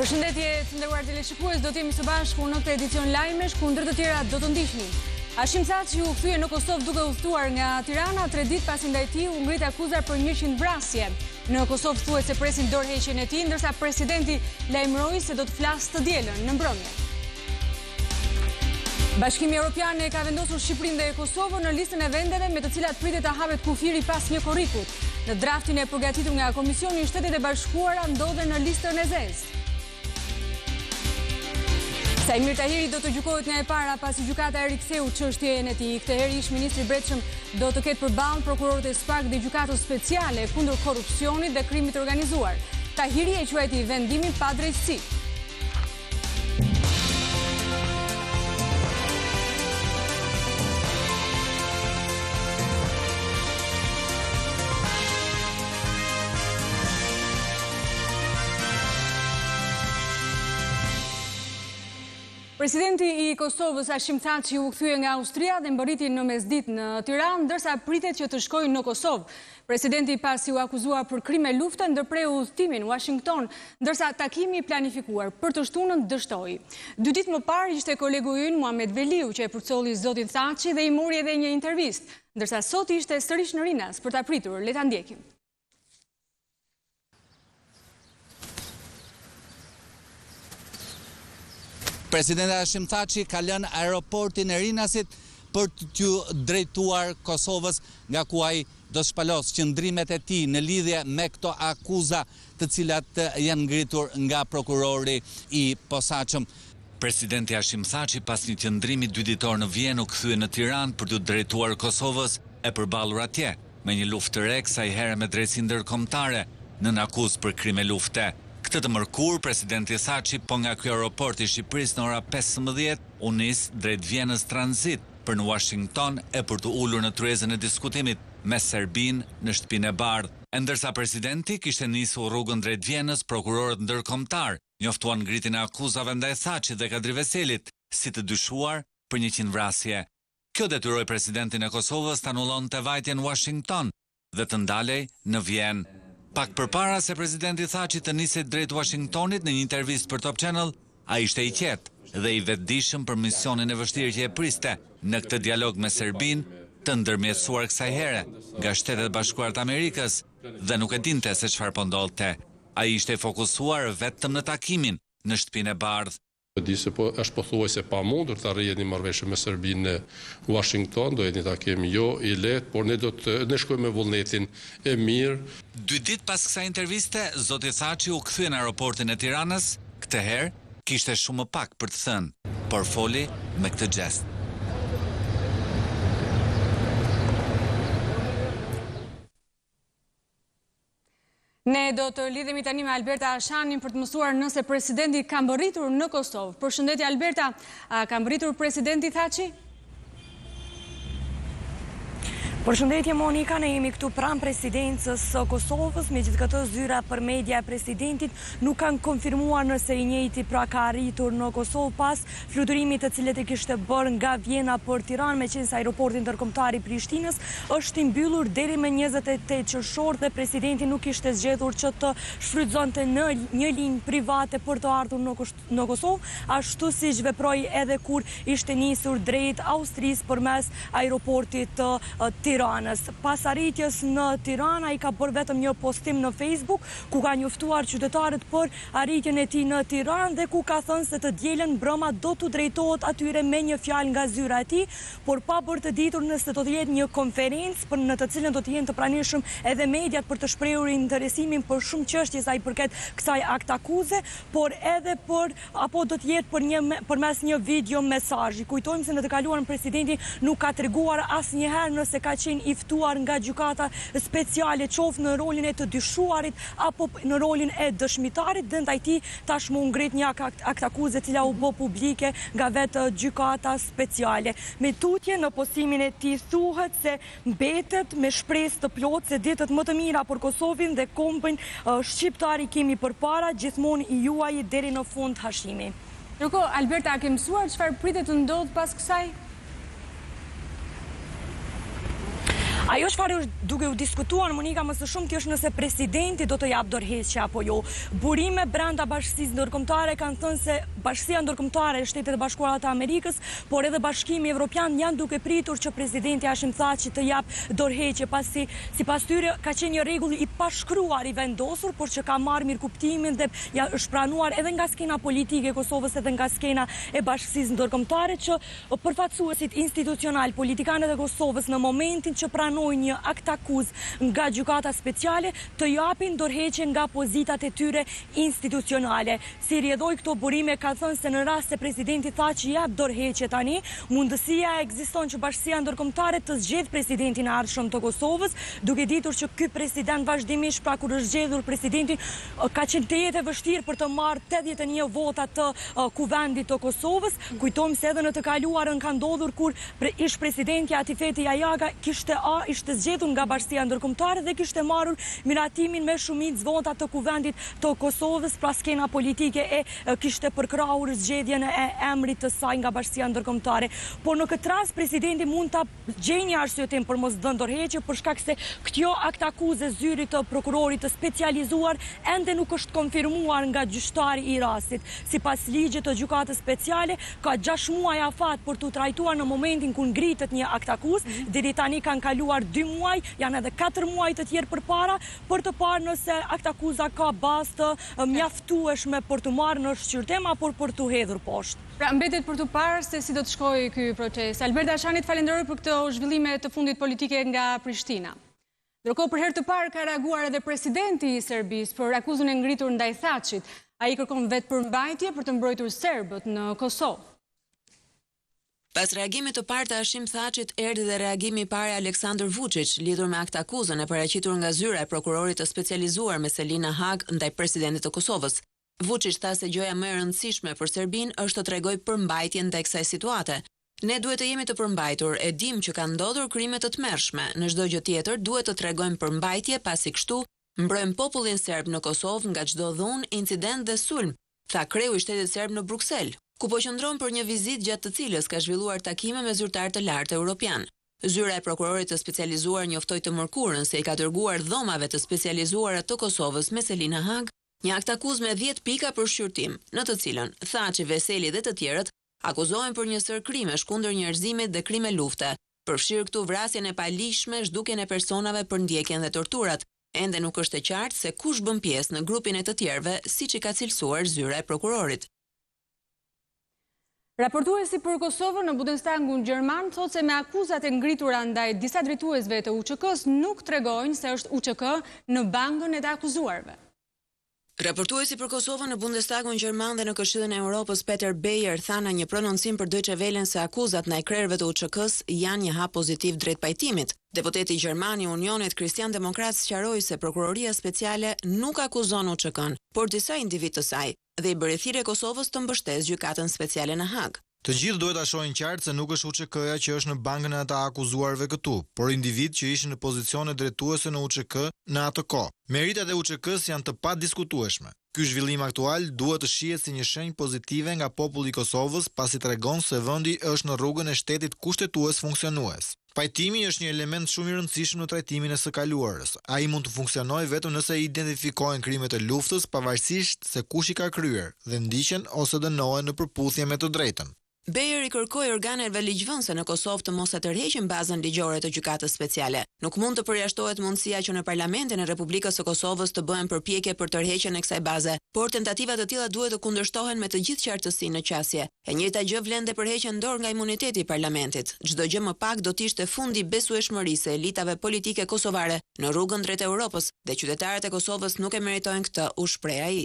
Përshëndetje të nderuar teleshikues, do të jemi së bashku në këtë edicion lajmesh, ku ndër të tjera do të ndiqni. Hashim Thaçi u kthye në Kosovë duke udhëtuar nga Tirana 3 ditë pasi ndaj tij u ngrit akuza për 100 vrasje. Në Kosovë thuhet se presin dorëheqjen e tij, ndërsa presidenti lajmëroi se do të flasë të dielën në mbrëmje. Bashkimi Evropian ka vendosur Shqipërinë dhe Kosovën në listën e vendeve me të cilat pritet ta hapet kufiri pas një korrikut. Në draftin e përgatitur nga Komisioni i Shtetit e Bashkuara ndodhen në listën e zezë. Sajmir Tahiri do të gjykohet nga e para pasi gjykata e riktheu çështjen e tij. Kthyer ish ministri i brendshëm do të ketë përballë prokurorët e SPAK dhe gjykatës speciale kundër korrupsionit dhe krimit të organizuar. Tahiri e quajti vendimin pa drejtësi. Presidenti i Kosovës Hashim Thaçi u kthye nga Austria dhe mbërriti në mesditë në Tiranë, ndërsa pritet që të shkojë në Kosovë. Presidenti pasi u akuzua për krime lufte ndërpreu udhëtimin në Washington, ndërsa takimi i planifikuar për të shtunën dështoi. 2 ditë më parë ishte kolegu ynë Muhamet Veliu që e përcolli zotin Thaçi dhe i mori edhe një intervistë, ndërsa sot ishte sërish në Rinas për ta pritur. Le ta ndjekim. Presidenti Hashim Thaçi ka lënë aeroportin e Rinasit për t'ju drejtuar Kosovës, nga ku ai do shpalos qëndrimet e tij në lidhje me këto akuza të cilat janë ngritur nga prokurori i posaçëm. Presidenti Hashim Thaçi pas një qëndrimi 2 ditor në Vjenë u kthye në Tiranë për t'u drejtuar Kosovës, e përballur atje me një luftë të re, kësaj here me drejtësi ndërkombëtare në akuzë për krime lufte. Këtë të mërkur, presidenti Thaçi po nga ky aeroport i Shqipërisë në ora 15 u nis drejt Vjenës tranzit për në Washington e për të ulur në tryezën e diskutimit me Serbinë në shtëpinë e bardhë. Ndërsa presidenti kishte nisur rrugën drejt Vjenës, prokurorët ndërkombëtar njoftuan ngritjen e akuzave ndaj Thaçit dhe Kadri Veselit si të dyshuar për 100 vrasje. Kjo detyroi presidentin e Kosovës të anullonte vajtjen në Washington dhe të ndalej në Vjenë. Pak përpara se presidenti Thaçi të niset drejt Washingtonit në një intervistë për Top Channel, ai ishte i qetë dhe i vetëdijshëm për misionin e vështirë që e priste në këtë dialog me Serbinë, të ndërmjetësuar kësaj here nga Shtetet Bashkuara të Amerikës dhe nuk e dinte se çfarë po ndodhte. Ai ishte fokusuar vetëm në takimin në shtëpinë e bardhë. Di se është pothuajse pamundur të arrihet një marrëveshje me Serbinë në Washington, do jetë një takim jo i lehtë, por ne shkojmë me vullnetin e mirë. 2 ditë pas kësaj interviste, zoti Thaçi u kthye në aeroportin e Tiranës. Këtë herë kishte shumë më pak për të thënë, por foli me këtë gjest. Ne do të lidhemi tani me Alberta Ashanin për të mësuar nëse presidenti ka mbërritur në Kosovë. Përshëndetje Alberta, a ka mbërritur presidenti Thaçi? Përshëndetje Monika, ne jemi këtu pranë presidencës së Kosovës, megjithatë zyra për media e presidentit nuk kanë konfirmuar nëse i njëjti pra ka arritur në Kosovë pas fluturimit të cilët e kishte bërë nga Vjena për Tiranë, meqense aeroporti ndërkombëtar i Prishtinës është i mbyllur deri më 28 Qershor dhe presidenti nuk kishte zgjedhur që të shfrytëzonte në një linjë private për të ardhur në Kosovë, ashtu siç veproi edhe kur ishte nisur drejt Austrisë përmes aeroportit të Tiranës. Pas arritjes në Tiranë, ai ka bërë vetëm një postim në Facebook ku ka njoftuar qytetarët për arritjen e tij në Tiranë dhe ku ka thënë se të dielën mbrëma do t'u drejtohet atyre me një fjalë nga zyra e tij, por pa bërë të ditur nëse do të jetë një konferencë në të cilën do të jenë të pranishëm edhe mediat për të shprehur interesimin për shumë çështje sa i përket kësaj aktakuze, por edhe apo do të jetë përmes një video mesazhi. Kujtojmë se në të kaluarën presidenti nuk ka treguar asnjëherë nëse ka qenë i ftuar nga gjykata speciale, qoftë në rolin e të dyshuarit apo në rolin e dëshmitarit, dhe ndaj tij tashmë u ngrit një aktakuzë e cila u bë publike nga vetë gjykata speciale. Me tutje në postimin e tij thuhet se mbetet me shpresë të plotë se ditët më të mira për Kosovën dhe kombin shqiptar i kemi përpara, gjithmonë i juaj deri në fund. Hashimi. Ndërkohë, Alberta, a ke mësuar çfarë pritet të ndodhë pas kësaj? Ajo çfarë është duke u diskutuar Monika më së shumti është nëse presidenti do të jap dorëheqje apo jo. Burime brenda Bashkisë Ndërkombëtare kanë thënë se Bashkia Ndërkombëtare e Shtetet e Bashkuara të Amerikës, por edhe Bashkimi Evropian janë duke pritur që presidenti Hashim Thaçi të jap dorëheqje, pasi sipas tyre ka qenë një rregull i pashkruar, i vendosur, por që ka marrë mirë kuptimin dhe ja është pranuar edhe nga skena politike e Kosovës edhe nga skena e Bashkisë Ndërkombëtare, që përfaqësuesit institucional, politikanët e Kosovës në momentin që pranojnë një akt akuz nga gjykata speciale të japin dorëheqje nga pozitat e tyre institucionale. Si rrjedhoi këto burime, ka thënë se në rast se presidenti Thaçi jap dorëheqje tani, mundësia ekziston që Bashkia Ndërkombëtare të zgjedh presidentin e ardhshëm të Kosovës, duke ditur që ky president vazhdimisht, pra kur është zgjedhur presidenti, ka qenë të jetë e vështirë për të marrë 81 vota të kuvendit të Kosovës. Kujtojmë se edhe në të kaluarën ka ndodhur kur ish presidenti Atifeti Jajaga ishte zgjedhur nga Bashkia Ndërkombëtare dhe kishte marrur miratimin me shumicë vota të kuvendit të Kosovës, pra skena politike e kishte përkrahur zgjedhjen e emrit të saj nga Bashkia Ndërkombëtare. Por në këtë rast presidenti mund ta gjejë një arsyetim për mos dhënë dorëheqje, për shkak se kjo akt akuze zyrit të prokurorit të specializuar ende nuk është konfirmuar nga gjyqtari i rastit. Sipas ligjit të gjykatës speciale, ka 6 muaj afat për t'u trajtuar në momentin kur ngritet një akt akuz. Deri tani kanë kaluar 2 muaj, janë edhe 4 muaj të tjerë përpara për të parë nëse akt akuza ka bazë të mjaftueshme për të marrë në shqyrtim apo për t'u hedhur poshtë. Pra mbetet për të parë se si do të shkojë ky proces. Alberta Shanit, falenderoj për këto zhvillime të fundit politike nga Prishtina. Ndërkohë, për herë të parë ka reaguar edhe presidenti i Serbisë për akuzën e ngritur ndaj Thaçit. Ai kërkon vetë përmbajtje për të mbrojtur serbët në Kosovë. Pas reagimit të parë të Hashim Thaçit, erdhi dhe reagimi i parë Aleksandar Vučić lidhur me akt akuzën e paraqitur nga zyra e prokurorit të specializuar Meselina Hag ndaj presidentit të Kosovës. Vučić tha se gjëja më e rëndësishme për Serbinë është të tregojë përmbajtje ndaj kësaj situate. Ne duhet të jemi të përmbajtur, e dim që kanë ndodhur krime të tmerrshme. Në çdo gjë tjetër duhet të tregojmë përmbajtje, pasi kështu mbrojmë popullin serb në Kosovë nga çdo dhunë, incident dhe sulm, tha kreu i shtetit serb në Bruksel, ku po qëndron për një vizitë gjatë të cilës ka zhvilluar takime me zyrtar të lartë europian. Zyra e prokurorit të specializuar njoftoi të mërkurën se i ka dërguar dhomave të specializuara të Kosovës Meselina Hag një akt akuz me 10 pika për shqyrtim, në të cilën Thaçi, Veseli dhe të tjerët akuzohen për një sër krimesh kundër njerëzimit dhe krime lufte, përfshirë këtu vrasjen e palishme, zhdukjen e personave për ndjekjen dhe torturat. Ende nuk është e qartë se kush bën pjesë në grupin e të tjerëve, siç i ka cilësuar zyra e prokurorit. Raportuesi për Kosovën në Bundestagun gjerman thotë se me akuzat e ngritura ndaj disa drejtuesve të UÇK-s nuk tregojnë se është UÇK në bangën e të akuzuarve. Raportuesi për Kosovën në Bundestagun gjerman dhe në Këshillin e Europës Peter Beyer tha në një prononcim për Deutsche Welle se akuzat ndaj krerëve të UÇK-s janë një hap pozitiv drejt pajtimit. Deputeti gjerman i Unionit Kristian Demokrat sqaroi se prokuroria speciale nuk akuzon UÇK-n, por disa individ të saj dhe i bëri thirrje Kosovës të mbështesë gjykatën speciale në Hag. Të gjithë duhet ta shohin qartë se nuk është UÇK-ja që është në bangën e ata akuzuarve këtu, por individ që ishin në pozicione drejtuese në UÇK në atë kohë. Meritat e UÇK-s janë të padiskutueshme. Ky zhvillim aktual duhet të shihet si një shenjë pozitive nga populli i Kosovës, pasi tregon se vendi është në rrugën e shtetit kushtetues funksionues. Pajtimi është një element shumë i rëndësishëm në trajtimin e së kaluarës. Ai mund të funksionojë vetëm nëse identifikohen krimet e luftës, pavarësisht se kush i ka kryer, dhe ndiqen ose dënohen në përputhje me të drejtën. Beyer i kërkoi organeve ligjvënëse në Kosovë të mos e tërheqin bazën ligjore të gjykatës speciale. Nuk mund të përjashtohet mundësia që në Parlamentin e Republikës së Kosovës të bëhen përpjekje për tërheqjen e kësaj baze, por tentativat të tilla duhet të kundërshtohen me të gjithë qartësinë në qasje. E njëjta gjë vlen dhe për heqjen dorë nga imuniteti i Parlamentit. Çdo gjë më pak do të ishte fundi besueshmërisë e elitave politike kosovare në rrugën drejt Europës, dhe qytetarët e Kosovës nuk e meritojnë këtë, u shpreh ai.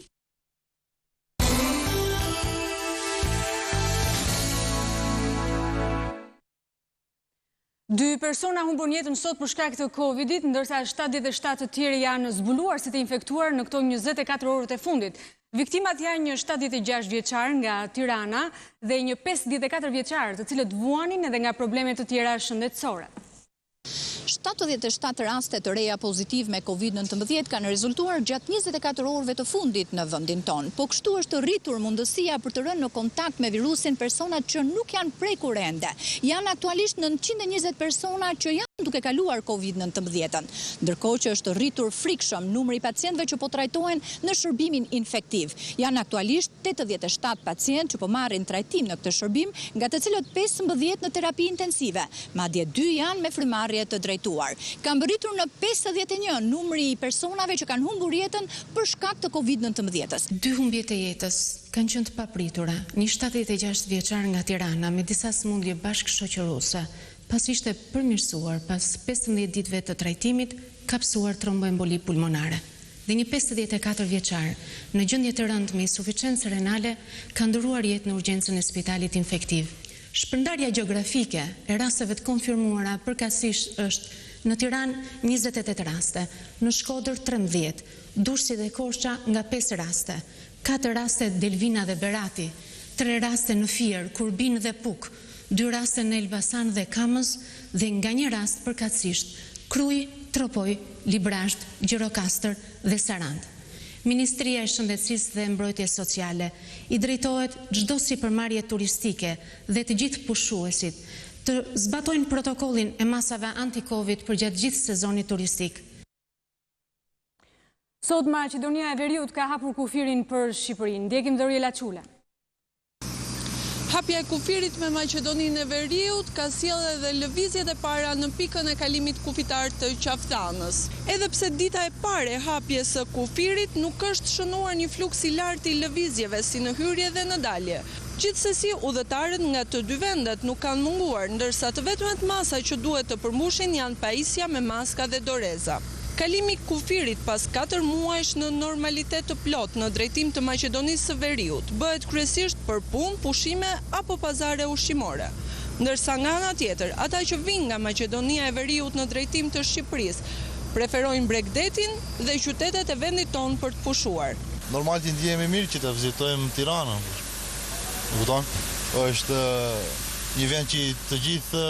Dy persona humbën jetën sot për shkak të Covidit, ndërsa 77 të tjerë janë zbuluar si të infektuar në këto 24 orët e fundit. Viktimat janë një 76 vjeçar nga Tirana dhe një 54 vjeçar, të cilët vuanin edhe nga probleme të tjera shëndetësore. 77 raste të reja pozitiv me Covid-19 kanë rezultuar gjatë 24 orëve të fundit në vendin tonë, po kështu është rritur mundësia për të rënë në kontakt me virusin personat që nuk janë prekur ende. Janë aktualisht 920 persona që janë duke kaluar COVID-19, ndërkohë që është rritur frikshëm numri i pacientëve që po trajtohen në shërbimin infektiv. Janë aktualisht 87 pacientë që po marrin trajtim në këtë shërbim, nga të cilët 15 në terapi intensive, madje 2 janë me frymarrje të drejtuar. Ka mbërritur në 51 numri i personave që kanë humbur jetën për shkak të COVID-19-s. 2 humbjet e jetës kanë qenë të papritura. Një 76 vjeçar nga Tirana me disa sëmundje bashkëshoqëruese, pas ishte përmirësuar pas 15 ditëve të trajtimit, ka psuar tromboemboli pulmonare. Dhe një 54 vjeçar në gjendje të rëndë me insuficiencë renale ka ndëruar jetë në urgjencën e spitalit infektiv. Shpërndarja gjeografike e rasteve të konfirmuara përkatësisht është në Tiranë 28 raste, në Shkodër 13, Durrësi dhe Korçë nga 5 raste, 4 raste Delvina dhe Berati, 3 raste në Fier, Kurbin dhe Puk, 2 raste në Elbasan dhe Kamës dhe nga një rast përkatësisht Kruj, Tropoj, Librazht, Gjirokastër dhe Sarand. Ministria e Shëndetësisë dhe Mbrojtjes Sociale i drejtohet çdo sipërmarrje turistike dhe të gjithë pushuesit të zbatojnë protokollin e masave anti-Covid për gjatë gjithë sezonit turistik. Sot Maqedonia e Veriut ka hapur kufirin për Shqipërinë. Ndjekim Doriela Çula. Hapja e kufirit me Maqedoninë e Veriut ka sjellë edhe lëvizjet e para në pikën e kalimit kufitar të Qaftanës. Edhe pse dita e parë e hapjes së kufirit nuk është shënuar një fluks i lartë i lëvizjeve si në hyrje dhe në dalje. Gjithsesi, udhëtarët nga të dy vendet nuk kanë munguar, ndërsa të vetmet masa që duhet të përmbushin janë pajisja me maska dhe doreza. Kalimi kufirit pas 4 muajsh në normalitet të plot në drejtim të Maqedonisë së Veriut bëhet kryesisht për punë, pushime apo pazare ushqimore. Ndërsa nga ana tjetër, ata që vinë nga Maqedonia e Veriut në drejtim të Shqipërisë preferojnë Bregdetin dhe qytetet e vendit tonë për të pushuar. Normal të ndjehemi mirë që të vizitojmë Tiranën. Është një vend që të gjithë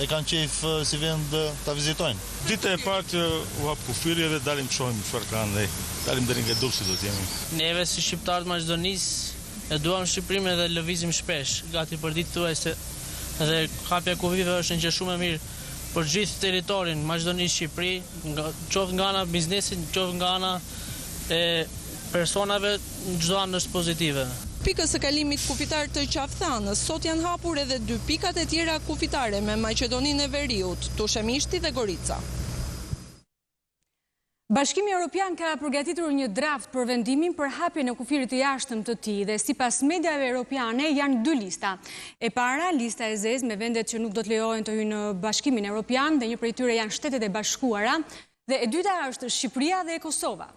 e kanë qejf si vend ta vizitojnë. Dita e parë që u hap kufiri dhe dalim të shohim çfarë kanë dhe dalim deri nga Durrësi do të jemi. Neve si shqiptarët Maqedonisë e duam Shqipërinë dhe lëvizim shpesh, gati për ditë thuajse. Dhe hapja e kufive është një gjë shumë e mirë për gjithë territorin Maqedonisë Shqipëri, qoftë nga ana biznesit, qoftë nga ana e personave, çdo anë është pozitive. Pikës së kalimit kufitar të Qaftanës, sot janë hapur edhe 2 pikat e tjera kufitare me Maqedoninë e Veriut, Tushemishti dhe Gorica. Bashkimi Evropian ka përgatitur një draft për vendimin për hapjen e kufirit të jashtëm të tij dhe sipas mediave europiane janë 2 lista. E para, lista e zezë me vendet që nuk do të lejohen të hyjnë në Bashkimin Evropian dhe një prej tyre janë Shtetet e Bashkuara dhe e dyta është Shqipëria dhe Kosova.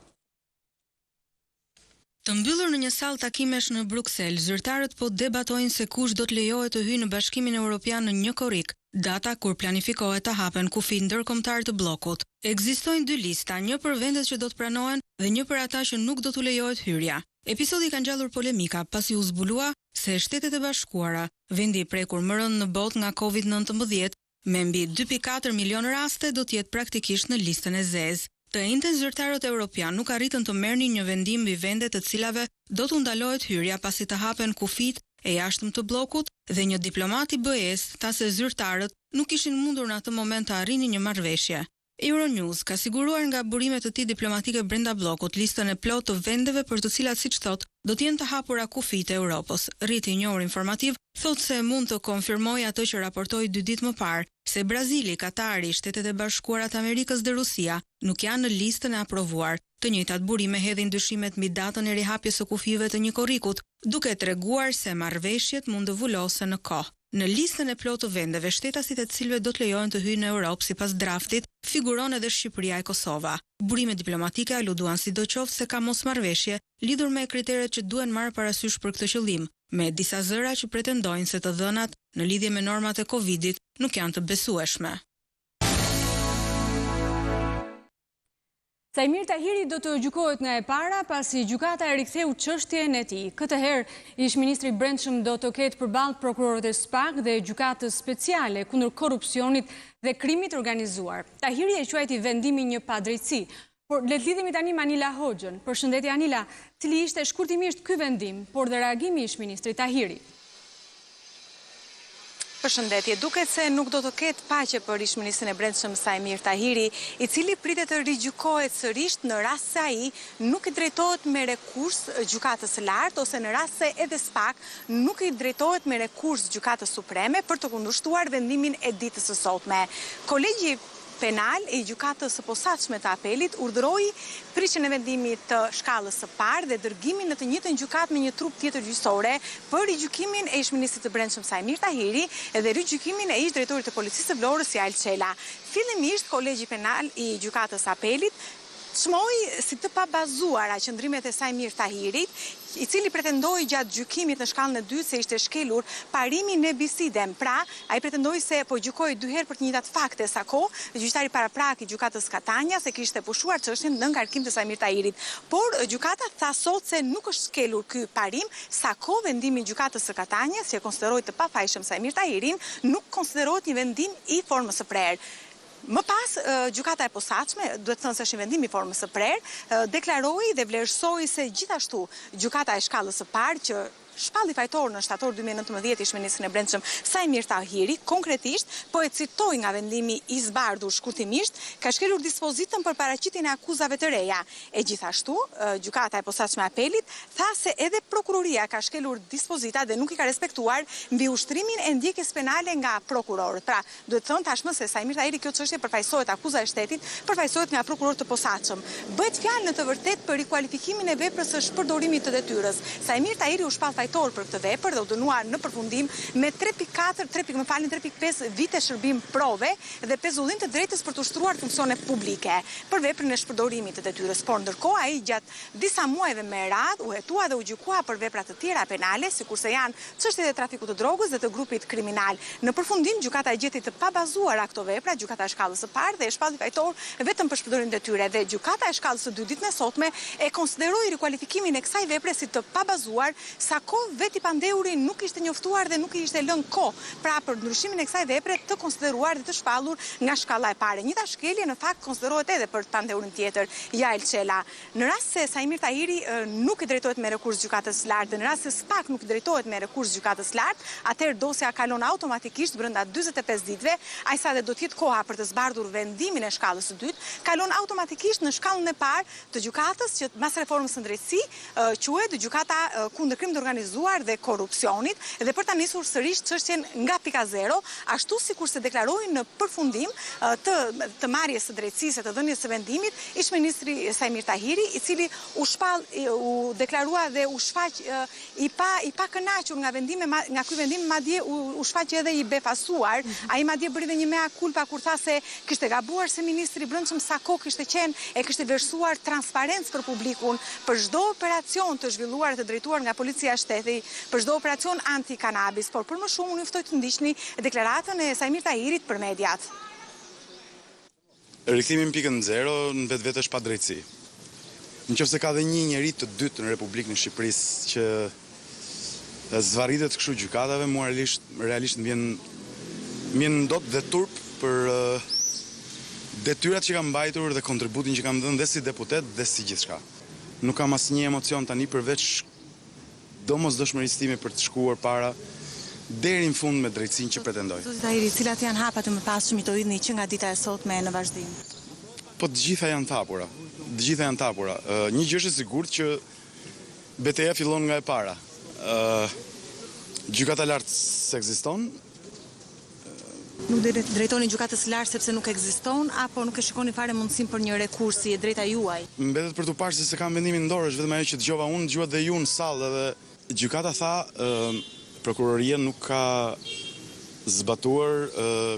Të mbyllur në një sallë takimesh në Bruksel, zyrtarët po debatojnë se kush do të lejohet të hyjë në Bashkimin Evropian në 1 korrik, data kur planifikohet të hapen kufit ndërkombëtar të bllokut. Ekzistojnë 2 lista, një për vendet që do të pranohen dhe një për ata që nuk do t'u lejohet hyrja. Episodi ka ngjallur polemika pasi u zbulua se Shtetet e Bashkuara, vendi i prekur më rënd në botë nga COVID-19, me mbi 2.4 milion raste do të jetë praktikisht në listën e zezë. Të njëjtën zyrtarët evropian nuk arritën të merrnin një vendim mbi vendet të cilave do t'u ndalohet hyrja pasi të hapen kufit e jashtëm të bllokut dhe një diplomat i BE-s tha se zyrtarët nuk ishin mundur në atë moment të arrinin një marrëveshje. Euronews ka siguruar nga burimet të tij diplomatike brenda bllokut listën e plotë të vendeve për të cilat, siç thotë, do të jenë të hapura kufit e Europës. Rriti njohur informativ thotë se mund të konfirmojë atë që raportoi 2 ditë më parë, se Brazili, Katari, Shtetet e Bashkuara të Amerikës dhe Rusia nuk janë në listën e aprovuar. Të njëjtat burime hedhin dyshimet mbi datën e rihapjes së kufive të 1 korrikut, duke treguar se marrëveshjet mund të vulosen në kohë. Në listën e plotë të vendeve, shtetasit e cilëve do të lejohen të hyjnë në Europë sipas draftit, figuron edhe Shqipëria e Kosova. Burimet diplomatike aluduan sidoqoftë se ka mosmarrëveshje lidhur me kriteret që duhen marrë parasysh për këtë qëllim, me disa zëra që pretendojnë se të dhënat në lidhje me normat e Covidit nuk janë të besueshme. Sajmir Tahiri do të gjykohet nga e para pasi gjykata e riktheu çështjen e tij. Këtë herë, ish-ministri i Brendshëm do të ketë përballë prokurorët e SPAK dhe gjykatës speciale kundër korrupsionit dhe krimit organizuar. Tahiri e quajti vendimin një padrejtësi. Por le të lidhemi tani me Anila Hoxhën. Përshëndetje Anila, cili ishte shkurtimisht ky vendim, por dhe reagimi i ish-ministrit Tahiri? Përshëndetje, duket se nuk do të ketë paqe për ish-ministrin e Brendshëm Sajmir Tahiri, i cili pritet të rigjykohet sërish në rast se ai nuk i drejtohet me rekurs gjykatës së lartë ose në rast se edhe spak nuk i drejtohet me rekurs gjykatës supreme për të kundërshtuar vendimin e ditës së sotme. Kolegji penal e gjykatës së posaçme të apelit urdhëroi prishjen e vendimit të shkallës së parë dhe dërgimin në të njëjtën gjykatë me një trup tjetër gjyqësore për rigjykimin e ish-ministrit të Brendshëm Sajmir Tahiri dhe rigjykimin e ish-drejtorit të policisë së Vlorës Jal Çela. Fillimisht kolegji penal i gjykatës së apelit shmoi si të pabazuara qëndrimet e Sajmir Tahirit, i cili pretendoi gjatë gjykimit në shkallën e dytë se ishte shkelur parimi në bisidem. Pra, ai pretendoi se po gjykoi dy herë për të njëjtat fakte sa kohë, gjyqtari paraprak i gjykatës Katania se kishte pushuar çështjen në ngarkim të Sajmir Tahirit. Por gjykata tha sot se nuk është shkelur ky parim, sa kohë vendimi i gjykatës së Katanias, që konsideroi të pafajshëm Sajmir Tahirin, nuk konsiderohet një vendim i formës së prerë. Më pas, gjykata e posaçme, duhet të thënë se është një vendim i formës së prerë, deklaroi dhe vlerësoi se gjithashtu gjykata e shkallës së parë që shpalli fajtor në shtator 2019 ish-ministrin e Brendshëm Sajmir Tahiri, konkretisht, po e citoj nga vendimi i zbardhur shkurtimisht, ka shkelur dispozitën për paraqitjen e akuzave të reja. E gjithashtu, gjykata e posaçme e apelit tha se edhe prokuroria ka shkelur dispozita dhe nuk i ka respektuar mbi ushtrimin e ndjekjes penale nga prokurorët. Pra, duhet thënë tashmë se Sajmir Tahiri kjo çështje përfaqësohet akuza e shtetit, përfaqësohet nga prokurorët të posaçëm. Bëhet fjalë në të vërtetë për rikualifikimin e veprës së shpërdorimit të detyrës. Sajmir Tahiri u shpall fajtor për këtë vepër dhe u dënua në përfundim me 3.5 vite shërbim prove dhe pezullim të drejtës për të ushtruar funksione publike për veprën e shpërdorimit të detyrës. Por ndërkohë ai gjatë disa muajve me radhë u hetua dhe u gjykua për vepra të tjera penale, sikurse janë çështjet e trafikut të drogës dhe të grupit kriminal. Në përfundim gjykata e gjeti të pabazuara këto vepra, gjykata e shkallës së parë dhe e shpalli fajtor vetëm për shpërdorim detyre dhe gjykata e shkallës së dytë ditën e sotme e konsideroi rikualifikimin e kësaj vepre si të pabazuar, sa veti pandeuri nuk ishte njoftuar dhe nuk i ishte lënë kohë pra për ndryshimin e kësaj vepre të konsideruar dhe të shpallur nga shkalla e parë. Njëta shkelje në fakt konsiderohet edhe për pandeurin tjetër, Jal Çela. Në rast se Sajmir Tahiri nuk i drejtohet me rekurs gjykatës së lartë dhe në rast se spak nuk i drejtohet me rekurs gjykatës së lartë, atëherë dosja kalon automatikisht brenda 45 ditëve, ai sa dhe do të jetë koha për të zbardhur vendimin e shkallës së dytë, kalon automatikisht në shkallën e parë të gjykatës që mas reformës së drejtësisë quhet gjykata kundër krimit të organizuar dhe korrupsionit dhe për ta nisur sërish çështjen nga pika zero, ashtu sikurse deklaroi në përfundim të marrjes së drejtësisë të dhënies së vendimit ish-ministri Sajmir Tahiri, i cili u deklarua dhe u shfaq i pa kënaqur nga ky vendim, madje u shfaq edhe i befasuar. Ai madje bëri dhe një mea culpa kur tha se kishte gabuar se ministri i Brendshëm sa kohë kishte qenë e kishte vlerësuar transparencë për publikun për çdo operacion të zhvilluar të drejtuar nga policia e shtetit, për çdo operacion anti-kanabis, por për më shumë unë ftoj të ndiqni deklaratën e Sajmir Tahirit për mediat. Rikthimi në pikën 0 në vetvete është padrejtësi. Nëse ka dhe një njerëz të dytë në Republikën e Shqipërisë që zvarritet kështu gjykatave, mua realisht m'vjen ndot dhe turp për detyrat që kam mbajtur dhe kontributin që kam dhënë dhe si deputet dhe si gjithçka. Nuk kam asnjë emocion tani përveç domosdoshmërisë time për të shkuar para deri në fund me drejtësinë që pretendoj. Zoti Tahiri, cilat janë hapat e mëpasshëm i të hidhni që nga dita e sotme në vazhdim? Po të gjitha janë tapura. Të gjitha janë tapura. Një gjë është e sigurt që betejë fillon nga e para. Gjykata lartë s'ekziston. Nuk drejtoni gjykatës së lartë sepse nuk ekziston apo nuk e shikoni fare mundësinë për një rekurs si e drejta juaj? Mbetet për tu parë se kam vendimin në dorë, është vetëm ajo që dëgjova unë, dëgjuat dhe ju në sallë dhe gjykata tha prokuroria nuk ka zbatuar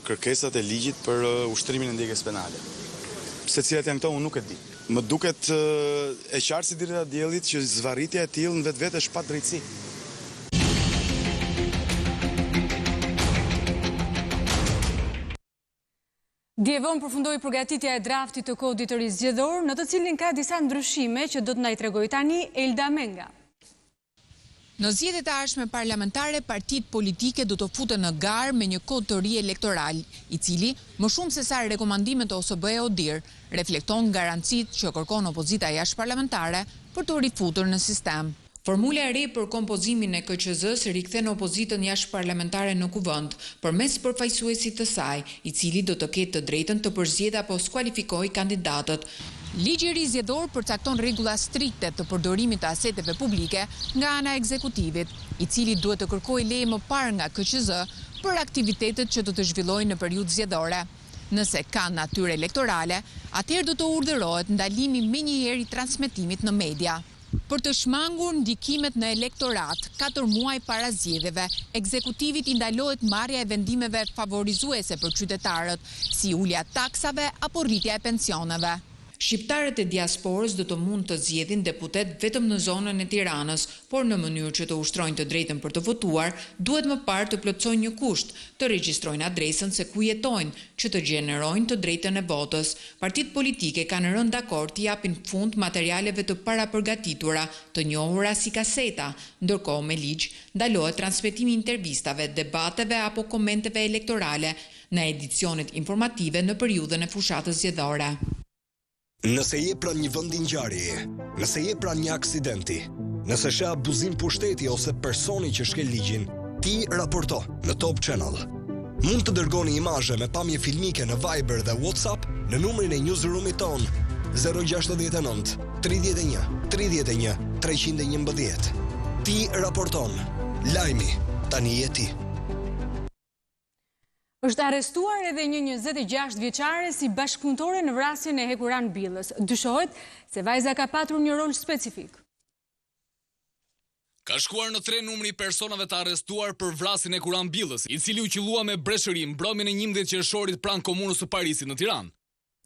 kërkesat e ligjit për ushtrimin e ndjekjes penale. Se cilat janë këto unë nuk e di. Më duket e qartë si drita diellit që zvarritja e tillë në vetvete është pa drejtësi. Dje vonë përfundoi përgatitja e draftit të kodit të ri zgjedhor, në të cilin ka disa ndryshime që do të na i tregojë tani Elda Menga. Në zgjedhjet e ardhshme parlamentare, partitë politike do të futen në garë me një kod të ri elektoral, i cili, më shumë se sa rekomandimet e OSBE ODIR, reflekton garancitë që kërkon opozita jashtëparlamentare për të rifutur në sistem. Formula e re për kompozimin e KQZ-s rikthen opozitën jashtëparlamentare në kuvend, përmes përfaqësuesit të saj, i cili do të ketë të drejtën të përzgjedhë apo skualifikojë kandidatët. Ligji i ri zgjedhor përcakton rregulla strikte të përdorimit të aseteve publike nga ana e ekzekutivit, i cili duhet të kërkojë leje më parë nga KQZ për aktivitetet që do të zhvillojnë në periudhë zgjedhore. Nëse ka natyrë elektorale, atëherë do të urdhërohet ndalimi menjëherë i transmetimit në media. Për të shmangur ndikimet në elektorat, 4 muaj para zgjedhjeve, ekzekutivit i ndalohet marrja e vendimeve favorizuese për qytetarët, si ulja taksave apo rritja e pensioneve. Shqiptarët e diasporës do të mund të zgjedhin deputet vetëm në zonën e Tiranës, por në mënyrë që të ushtrojnë të drejtën për të votuar, duhet më parë të plotësojnë një kusht, të regjistrojnë adresën se ku jetojnë, që të gjenerojnë të drejtën e votës. Partitë politike kanë rënë dakord të japin fund materialeve të parapërgatitura, të njohura si kaseta, ndërkohë me ligj ndalohet transmetimi i intervistave, debateve apo komenteve elektorale në edicionet informative në periudhën e fushatës zgjedhore. Nëse je pranë një vendi ngjarjeje, nëse je pranë një aksidenti, nëse sheh abuzim pushteti ose personi që shkel ligjin, ti raporto në Top Channel. Mund të dërgoni imazhe me pamje filmike në Viber dhe WhatsApp në numrin e newsroomit ton 069 31 31 311. Ti raporton. Lajmi tani je ti. Është arrestuar edhe një 26 vjeçare si bashkëpunëtore në vrasjen e Hekuran Billës. Dyshohet se vajza ka patur një rol specifik. Ka shkuar në 3 numri personave të arrestuar për vrasjen e Hekuran Billës, i cili u qellua me breshëri mbrëmjen e 11 Qershorit pranë komunës së Parisit në Tiranë.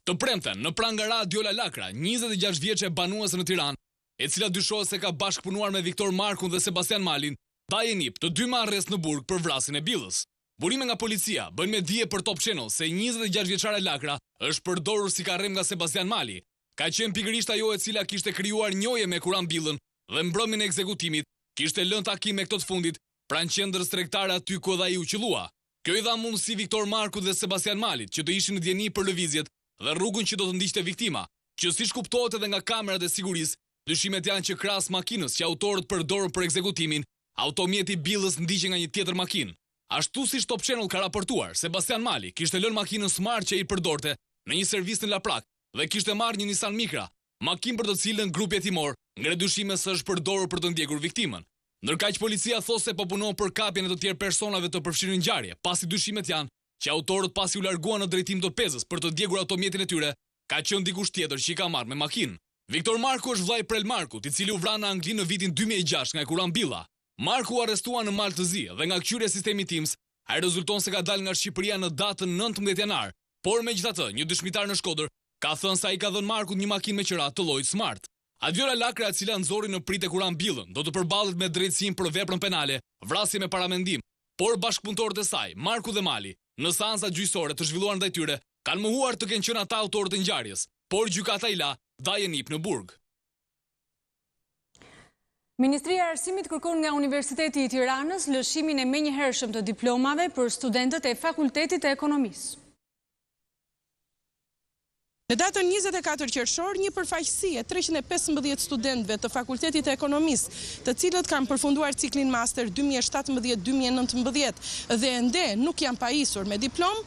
Të premten, në prangëra Djola Lakra, 26 vjeçe banuese në Tiranë, e cila dyshohet se ka bashkëpunuar me Viktor Markun dhe Sebastian Malin, daje nip të 2 me arrest në burg për vrasjen e Billës. Burime nga policia bën me dije për Top Channel se 26 vjeçare Lakra është përdorur si karrem nga Sebastian Mali. Ka qenë pikërisht ajo e cila kishte krijuar njëje me Hekuran Billën dhe mbrëmjen e ekzekutimit kishte lënë takim me këtë të fundit pranë qendrës tregtare aty ku ai u qellua. Kjo i dha mundësi Viktor Markut dhe Sebastian Malit që të ishin në dieni për lëvizjet dhe rrugën që do të ndiqte viktima, që siç kuptohet edhe nga kamerat e sigurisë, dyshimet janë që krahas makinës që autorët përdorën për ekzekutimin, automjeti Billës ndiqej nga një tjetër makinë. Ashtu si Top Channel ka raportuar, Sebastian Mali kishte lënë makinën Smart që i përdorte në një servis në Laprak dhe kishte marrë një Nissan Micra, makinë për të cilën grupi hetimor ngre dyshime se është përdorur për të ndjekur viktimën. Ndërkaq policia thosë se po punon për kapjen e të tjerë personave të përfshirë në ngjarje, pasi dyshimet janë që autorët pasi u larguan në drejtim të Pezës për të ndjekur automjetin e tyre, ka qenë dikush tjetër që i ka marrë me makinë. Viktor Marku është vllai Prel Markut, i cili u vra në Angli në vitin 2006 nga Hekuran Billa. Marku u arrestua në Malë të Zi dhe nga kthyrja e sistemit Teams, ai rezulton se ka dalë nga Shqipëria në datën 19 janar, por megjithatë, një dëshmitar në Shkodër ka thënë se ai ka dhënë Markut një makinë me qira të llojit Smart. Djola Lakra, e cila nxorri në prit Hekuran Billën, do të përballet me drejtësinë për veprën penale, vrasje me paramendim, por bashkëpunëtorët e saj, Marku dhe Mali, në seanca gjyqësore të zhvilluar ndaj tyre, kanë mohuar të kenë qenë ata autorët e ngjarjes, por gjykata i la daje nip në burg. Ministria e Arsimit kërkon nga Universiteti i Tiranës lëshimin e menjëhershëm të diplomave për studentët e Fakultetit të Ekonomisë. Në datën 24 Qershor, një përfaqësi e 315 studentëve të Fakultetit të Ekonomisë, të cilët kanë përfunduar ciklin master 2017-2019 dhe ende nuk janë pajisur me diplomë,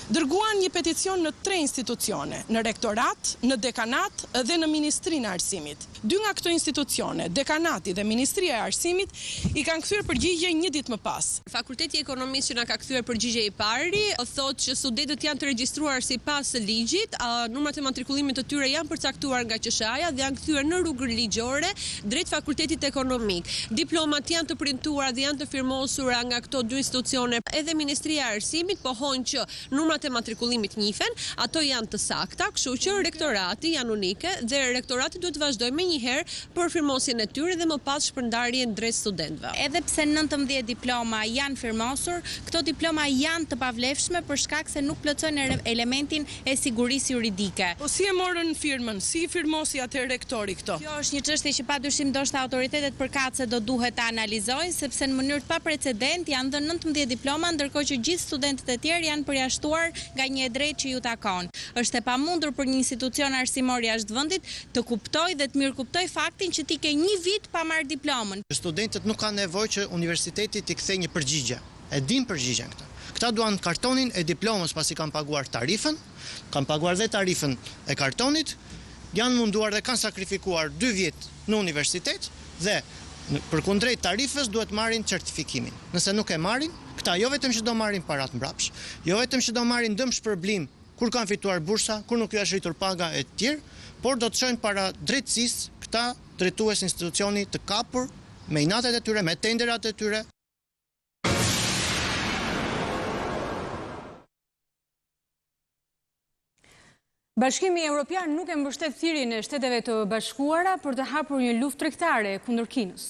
dërguan një peticion në 3 institucione, në rektorat, në dekanat dhe në Ministrinë e Arsimit. 2 nga këto institucione, dekanati dhe Ministria e Arsimit, i kanë kthyer përgjigje një ditë më pas. Fakulteti i Ekonomisë që na ka kthyer përgjigje i pari, thotë që studentët janë të regjistruar sipas ligjit, numrat e matrikullimit të tyre janë përcaktuar nga QSH-ja dhe janë kthyer në rrugën ligjore drejt Fakultetit Ekonomik. Diplomat janë të printuara dhe janë të firmosura nga këto 2 institucione. Edhe Ministria e Arsimit pohon që numrat e matrikullimit njihen, ato janë të sakta, kështu që rektorati janë unike dhe rektorati duhet të vazhdojë menjëherë për firmosjen e tyre dhe më pas shpërndarjen drejt studentëve. Edhe pse 19 diploma janë firmosur, këto diploma janë të pavlefshme për shkak se nuk plotësojnë elementin e sigurisë juridike. Po si e morën firmën, si firmosi atë rektori këto? Kjo është një çështje që padyshim ndoshta autoritetet përkatëse do duhet ta analizojnë, sepse në mënyrë të paprecedent janë dhënë 19 diploma, ndërkohë që gjithë studentët e tjerë janë përjashtuar shkruar nga një e drejtë që ju takon. Është e pamundur për një institucion arsimor jashtë vendit të kuptojë dhe të mirë kuptojë faktin që ti ke një vit pa marrë diplomën. Studentët nuk kanë nevojë që universiteti t'i kthejë një përgjigje. E din përgjigjen këta. Këta duan kartonin e diplomës pasi kanë paguar tarifën, kanë paguar dhe tarifën e kartonit, janë munduar dhe kanë sakrifikuar 2 vjet në universitet dhe përkundrejt tarifës duhet marrin certifikimin. Nëse nuk e marrin, këta jo vetëm që do marrin parat mbrapsht, jo vetëm që do marrin dëm shpërblim kur kanë fituar bursa, kur nuk ju është rritur paga e tjerë, por do të çojnë para drejtësisë këta drejtues institucioni të kapur me inatet e tyre, me tenderat e tyre. Bashkimi Evropian nuk e mbështet thirrjen e Shteteve të Bashkuara për të hapur një luftë tregtare kundër Kinës.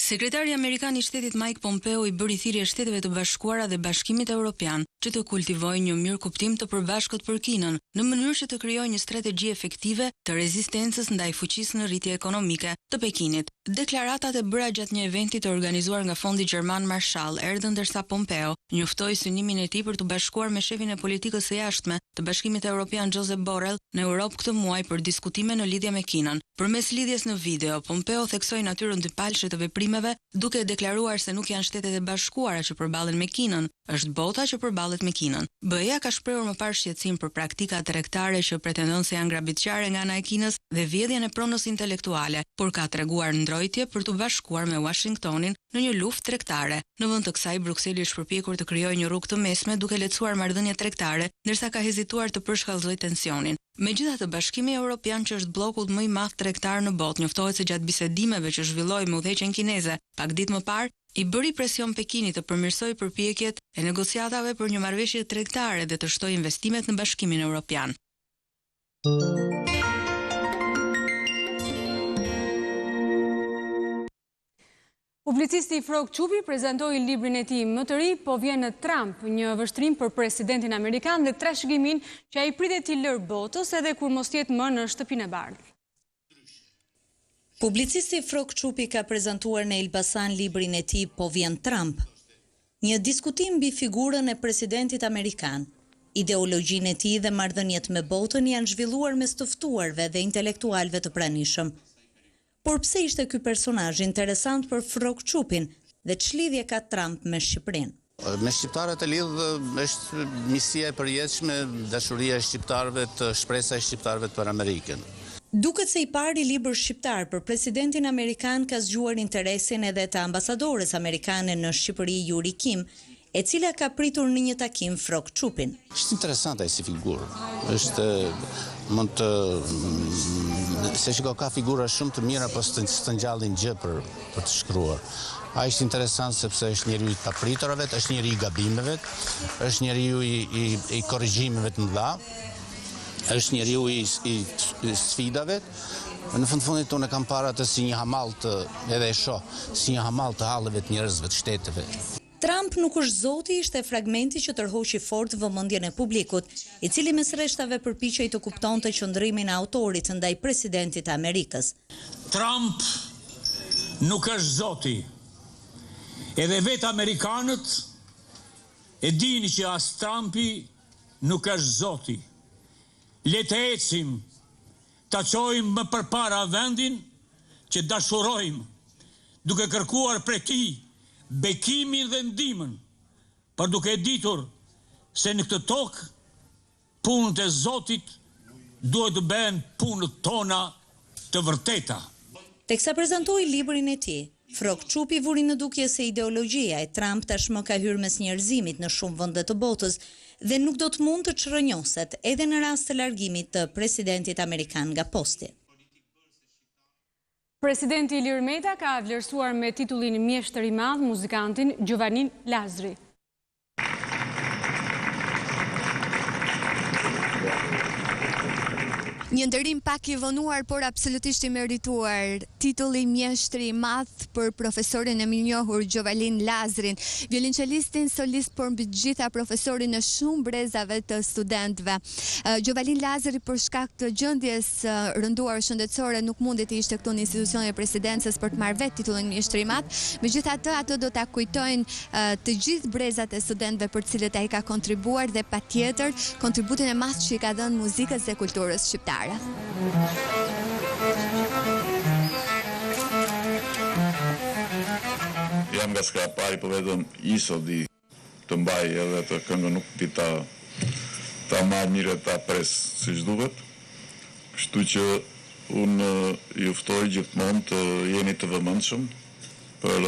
Sekretari Amerikan i Shtetit Mike Pompeo i bëri thirrje Shteteve të Bashkuara dhe Bashkimit Evropian që të kultivojë një mirëkuptim të përbashkët për Kinën, në mënyrë që të krijojë një strategji efektive të rezistencës ndaj fuqisë në rritje ekonomike të Pekinit. Deklaratat e bëra gjatë një eventi të organizuar nga Fondi Gjerman Marshall erdhën ndërsa Pompeo njoftoi synimin e tij për të bashkuar me shefin e politikës së jashtme të Bashkimit Evropian Josep Borrell në Europë këtë muaj për diskutime në lidhje me Kinën. Përmes lidhjes në video, Pompeo theksoi natyrën dypalëshe të veprimeve, duke deklaruar se nuk janë Shtetet e Bashkuara që përballen me Kinën, është bota që përballet me Kinën. BE-ja ka shprehur më parë shqetësim për praktika tregtare që pretendon se janë grabitqare nga ana e Kinës dhe vjedhjen e pronës intelektuale, por ka treguar ndrojtje për të bashkuar me Washingtonin në një luftë tregtare. Në vend të kësaj, Brukseli është përpjekur të krijojë një rrugë të mesme duke lehtësuar marrëdhëniet tregtare, ndërsa ka hezituar të përshkallëzojë tensionin. Megjithatë, Bashkimi Evropian, që është bloku më i madh tregtar në botë, njoftohet se gjatë bisedimeve që zhvilloi me udhëheqjen kineze pak ditë më parë, i bëri presion Pekinit të përmirësojë përpjekjet e negociatave për një marrëveshje tregtare dhe të shtojë investimet në Bashkimin Evropian. Publicisti Frog Qupi prezentoi librin e tij më të ri, Po vjen në Trump, një vështrim për presidentin amerikan dhe trashëgimin që ai pritet t'i lërë botës edhe kur mos jetë më në shtëpinë e bardhë. Publicisti Frog Qupi ka prezantuar në Elbasan librin e tij Po vjen Trump, një diskutim mbi figurën e presidentit amerikan. Ideologjinë e tij dhe marrëdhëniet me botën janë zhvilluar mes të ftuarve dhe intelektualëve të pranishëm. Por pse ishte ky personazh interesant për Frog Qupin dhe ç'lidhje ka Trump me Shqipërinë? Me shqiptarët e lidh është misia e përjetshme, dashuria e shqiptarëve, shpresa e shqiptarëve për Amerikën. Duket se i pari libër shqiptar për presidentin amerikan ka zgjuar interesin edhe të ambasadores amerikane në Shqipëri, Yuri Kim, e cila ka pritur në një takim Frog Qupin. Është interesante ai si figurë. Është mund të se shiko ka figura shumë të mira, po s'të ngjallin gjë për të shkruar. Ai është interesant sepse është njeriu i papriturave, është njeriu i gabimeve, është njeriu i korrigjimeve të mëdha, është njeriu i sfidave. Në fundit unë kam para të si një hamall të edhe e shoh, si një hamall të hallëve të njerëzve të shteteve. Trump nuk është zoti, ishte fragmenti që tërhoqi fort vëmendjen e publikut, i cili mes rreshtave përpiqej të kuptonte qëndrimin e autorit ndaj presidentit të Amerikës. Trump nuk është zoti. Edhe vetë amerikanët e dinë që as Trumpi nuk është zoti. Le të ecim, ta çojmë më përpara vendin që dashurojmë, duke kërkuar prej tij bekimin dhe ndihmën, por duke ditur se në këtë tokë punët e Zotit duhet të bëhen punët tona të vërteta. Teksa prezantoi librin e tij, Frog Qupi vuri në dukje se ideologjia e Trump tashmë ka hyrë mes njerëzimit në shumë vende të botës dhe nuk do të mund të çrënjoset edhe në rast të largimit të presidentit amerikan nga posti. Presidenti Ilir Meta ka vlerësuar me titullin mjeshtër i madh muzikantin Gjovanin Lazri. Një nderim pak i vonuar, por absolutisht i merituar. Titulli mjeshtri i madh për profesorin e mirënjohur Gjovalin Lazrin, violonçelistin solist, por mbi të gjitha profesorin e shumë brezave të studentëve. Gjovalin Lazri, për shkak të gjendjes rënduar shëndetësore, nuk mundi të ishte këtu në institucionin e presidencës për të marrë vetë titullin mjeshtri i madh. Megjithatë, ato do ta kujtojnë të gjithë brezat e studentëve për të cilët ai ka kontribuar dhe patjetër kontributin e madh që i ka dhënë muzikës dhe kulturës shqiptare. Jam nga skrapari, po vetëm iso di të mbaj edhe të këngën nuk di ta marrë mirë ta pres si duhet. Kështu që unë ju ftoj gjithmonë të jeni të vëmendshëm për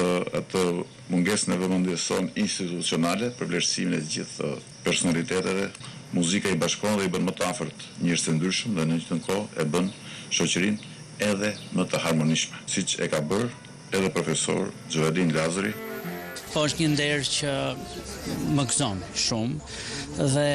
atë mungesën e vëmendjes son institucionale, për vlerësimin e gjithë personaliteteve. Muzika i bashkon dhe i bën më të afërt njerëz të ndryshëm dhe në një kohë e bën shoqërinë edhe më të harmonishme, siç e ka bërë edhe profesor Gjovalin Lazri. Është një nder që më gëzon shumë dhe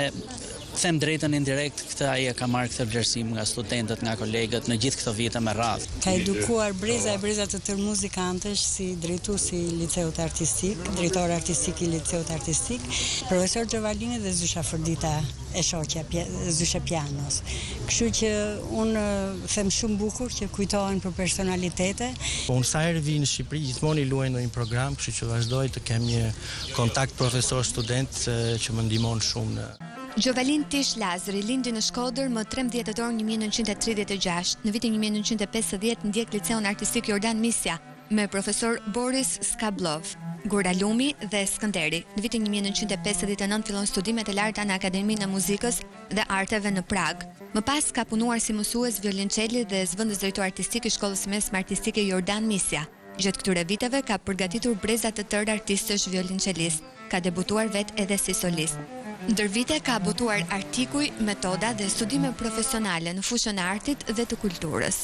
them drejtën indirekt këtë ai e ka marrë këtë vlerësim nga studentët, nga kolegët në gjithë këto vite me radhë. Ka edukuar breza të tërë muzikantësh si drejtuesi i liceut artistik, drejtor artistik i liceut artistik, profesor Gjovalini dhe Zysha Fërdita e shoqja Zyshe pianos. Kështu që unë them shumë bukur që kujtohen për personalitete. Unë sa herë vi në Shqipëri gjithmonë i luaj në një program, kështu që vazhdoj të kem një kontakt profesor-student që më ndihmon shumë në Gjovalin Tish Lazri lindi në Shkodër më 13 tetor 1936. Në vitin 1950 ndjek liceun artistik Jordan Misja me profesor Boris Skablov, Guralumi dhe Skënderi. Në vitin 1959 fillon studimet e larta në Akademinë e Muzikës dhe Arteve në Prag. Më pas ka punuar si mësues violonçeli dhe zëvendës drejtor artistik i Shkollës mesme artistike Jordan Misja. Gjatë këtyre viteve ka përgatitur breza të tërë artistësh violonçelist. Ka debutuar vetë edhe si solist. Ndër vite ka botuar artikuj, metoda dhe studime profesionale në fushën e artit dhe të kulturës.